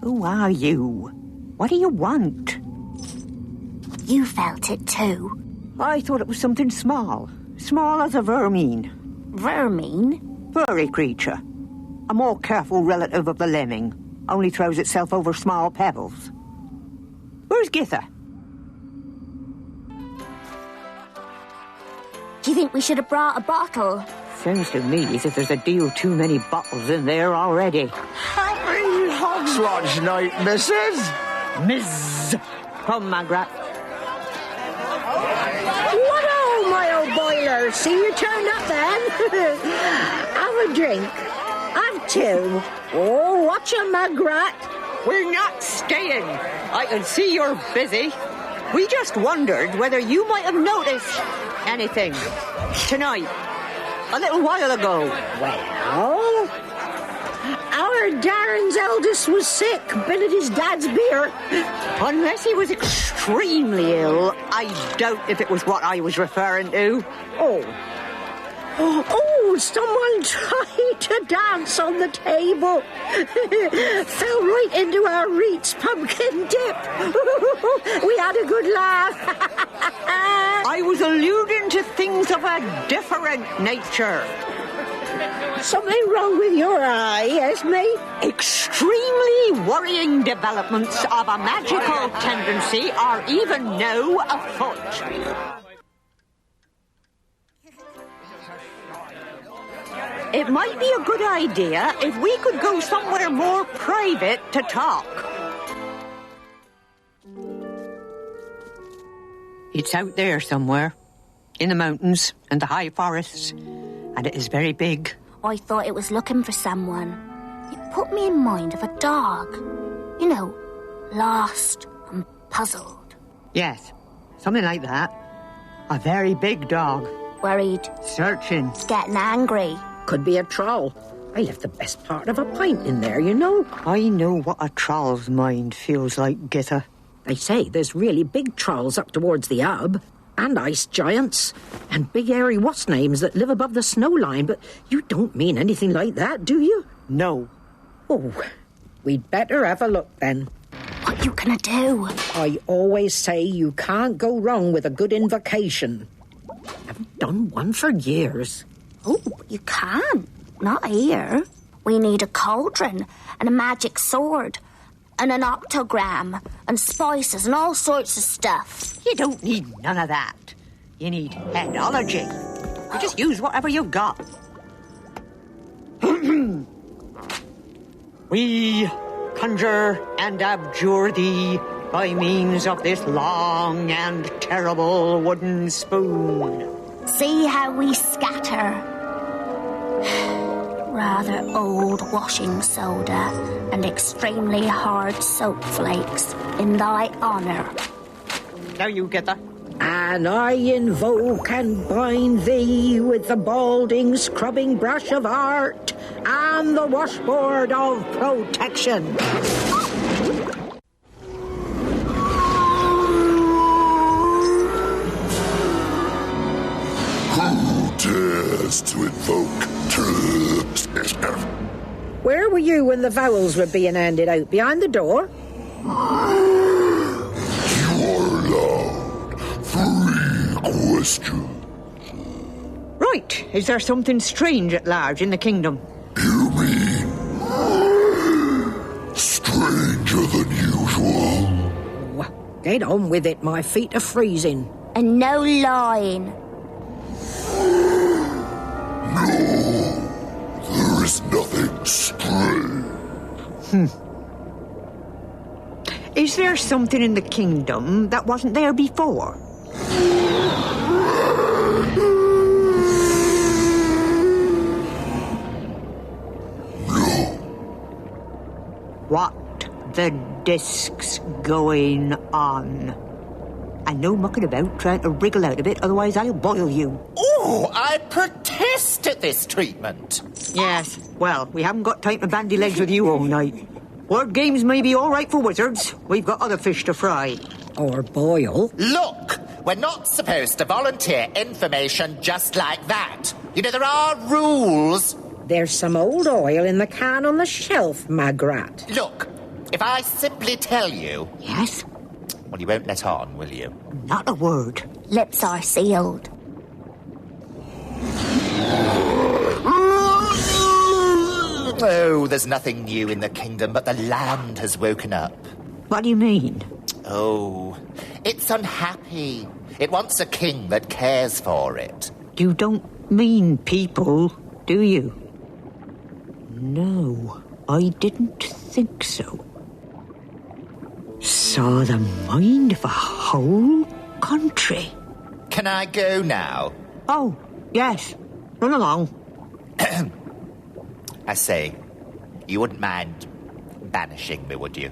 Who are you? What do you want? You felt it too. I thought it was something small. Small as a vermine. Vermine? Furry creature. A more careful relative of the lemming. Only throws itself over small pebbles. Where's Githa? Do you think we should have brought a bottle? Sounds to me as if there's a deal too many bottles in there already. Happy Hogswatch night, missus. Miss! Come, Margaret. What oh, my old boiler? See you turned up then? Have a drink. Have two. Oh, watch your Margaret. We're not staying. I can see you're busy. We just wondered whether you might have noticed anything tonight, a little while ago. Well, our Darren's eldest was sick, been at his dad's beer. Unless he was extremely ill, I doubt if it was what I was referring to. Oh, someone tried to dance on the table. Fell right into our Reed's pumpkin dip. We had a good laugh. I was alluding to things of a different nature. Something wrong with your eye, Esme? Extremely worrying developments of a magical tendency are even now afoot. It might be a good idea if we could go somewhere more private to talk. It's out there somewhere, in the mountains and the high forests, and it is very big. I thought it was looking for someone. It put me in mind of a dog. You know, lost and puzzled. Yes, something like that. A very big dog. Worried. Searching. Getting angry. Could be a troll. I left the best part of a pint in there, you know. I know what a troll's mind feels like, Githa. They say there's really big trolls up towards the hub, and ice giants, and big hairy what's-names that live above the snow line, but you don't mean anything like that, do you? No. Oh, we'd better have a look then. What you gonna do? I always say you can't go wrong with a good invocation. I've done one for years. Oh, you can't. Not here. We need a cauldron and a magic sword and an octogram and spices and all sorts of stuff. You don't need none of that. You need headology. You just use whatever you've got. We conjure and abjure thee by means of this long and terrible wooden spoon. See how we scatter. Rather old washing soda and extremely hard soap flakes in thy honour. Now you get that. And I invoke and bind thee with the balding scrubbing brush of art and the washboard of protection. Who dares to invoke troops? Where were you when the vowels were being handed out? Behind the door? You are allowed 3 questions. Right. Is there something strange at large in the kingdom? You mean stranger than usual? Get on with it, my feet are freezing. And no lying. No, there is nothing strange. Is there something in the kingdom that wasn't there before? No. What the disk's going on? And no mucking about trying to wriggle out of it, otherwise I'll boil you. Oh, I protest at this treatment. Yes, well, we haven't got time to bandy legs with you all night. Word games may be all right for wizards. We've got other fish to fry. Or boil. Look, we're not supposed to volunteer information just like that. You know, there are rules. There's some old oil in the can on the shelf, Magrat. Look, If I simply tell you... Yes? Well, you won't let on, will you? Not a word. Lips are sealed. Oh, there's nothing new in the kingdom, but the land has woken up. What do you mean? Oh, it's unhappy. It wants a king that cares for it. You don't mean people, do you? No, I didn't think so. Saw the mind of a whole country. Can I go now? Oh, yes. Run along. I say, you wouldn't mind banishing me, would you?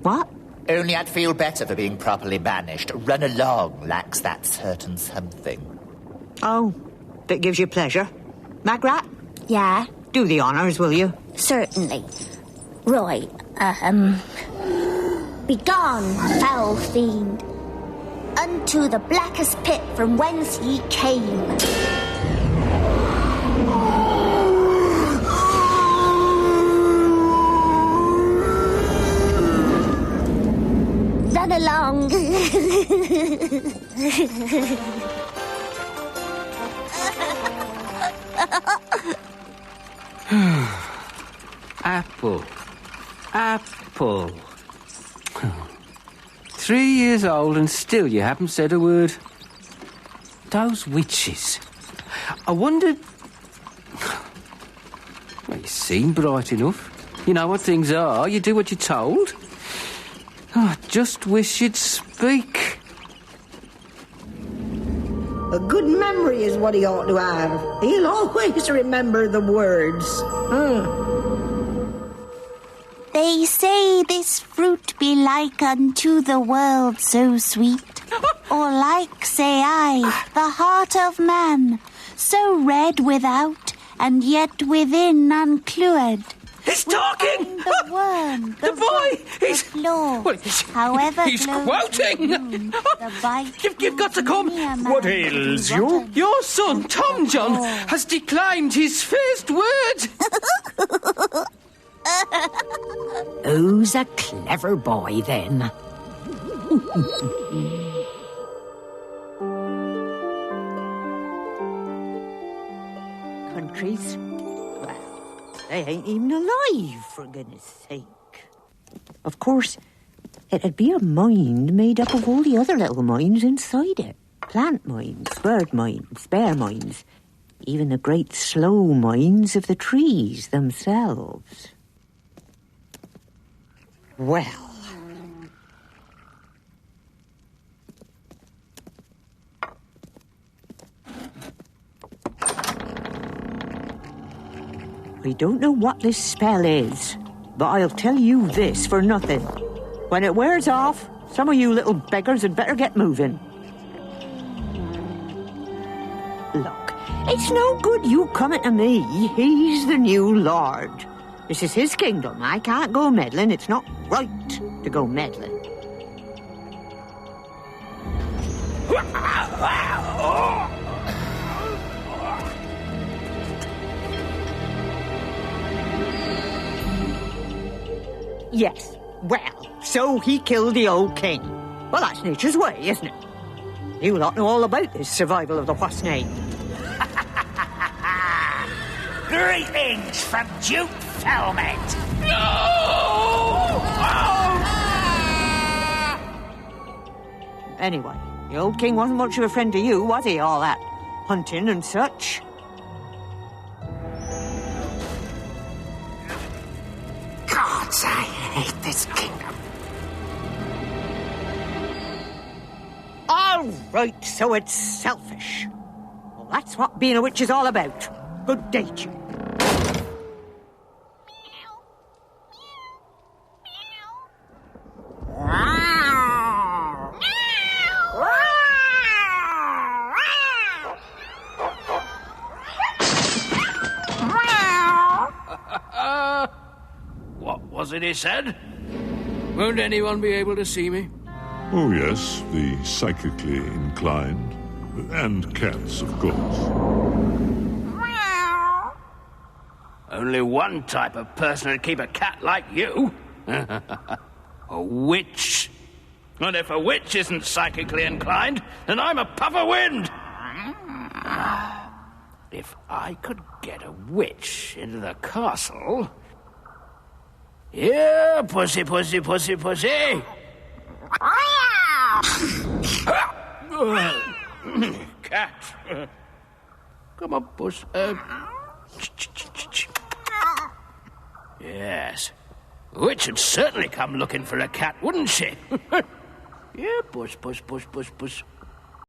What? Only I'd feel better for being properly banished. Run along lacks that certain something. Oh, that gives you pleasure. Magrat? Yeah? Do the honours, will you? Certainly. Right, Begone, foul fiend, unto the blackest pit from whence ye came. Run along. Apple. Apple. 3 years old and still you haven't said a word. Those witches. I wondered... Well, you seem bright enough. You know what things are. You do what you're told. Oh, I just wish you'd speak. A good memory is what he ought to have. He'll always remember the words. They say this fruit be like unto the world so sweet, or like, say I, the heart of man, so red without, and yet within unclued. He's talking! The worm, The boy! He's... the flaw, Well, however he's close quoting! the wound, the bite You've got to come. near man What to ails be you? rotten. Your son, Tom John, has declined his first word. Who's a clever boy, then? Countries? Well, they ain't even alive, for goodness sake. Of course, it'd be a mind made up of all the other little minds inside it. Plant minds, bird minds, bear minds, even the great slow minds of the trees themselves. Well... I don't know what this spell is, but I'll tell you this for nothing. When it wears off, some of you little beggars had better get moving. Look, it's no good you coming to me. He's the new lord. This is his kingdom. I can't go meddling. It's not right to go meddling. Yes, well, so he killed the old king. Well, that's nature's way, isn't it? You lot know all about this survival of the what's name. Greetings from Duke Felmet. Anyway, the old king wasn't much of a friend to you, was he, all that hunting and such? Gods, I hate this kingdom. All right, so it's selfish. Well, that's what being a witch is all about. Good day to you. What was it he said? Won't anyone be able to see me? Oh, yes, the psychically inclined. And cats, of course. Only one type of person would keep a cat like you. A witch. And if a witch isn't psychically inclined, then I'm a puff of wind. If I could get a witch into the castle... Here, pussy, pussy, pussy, pussy. Cat. Come on, puss. Yes. Witch would certainly come looking for a cat, wouldn't she? Yeah, puss, puss, puss, puss, puss.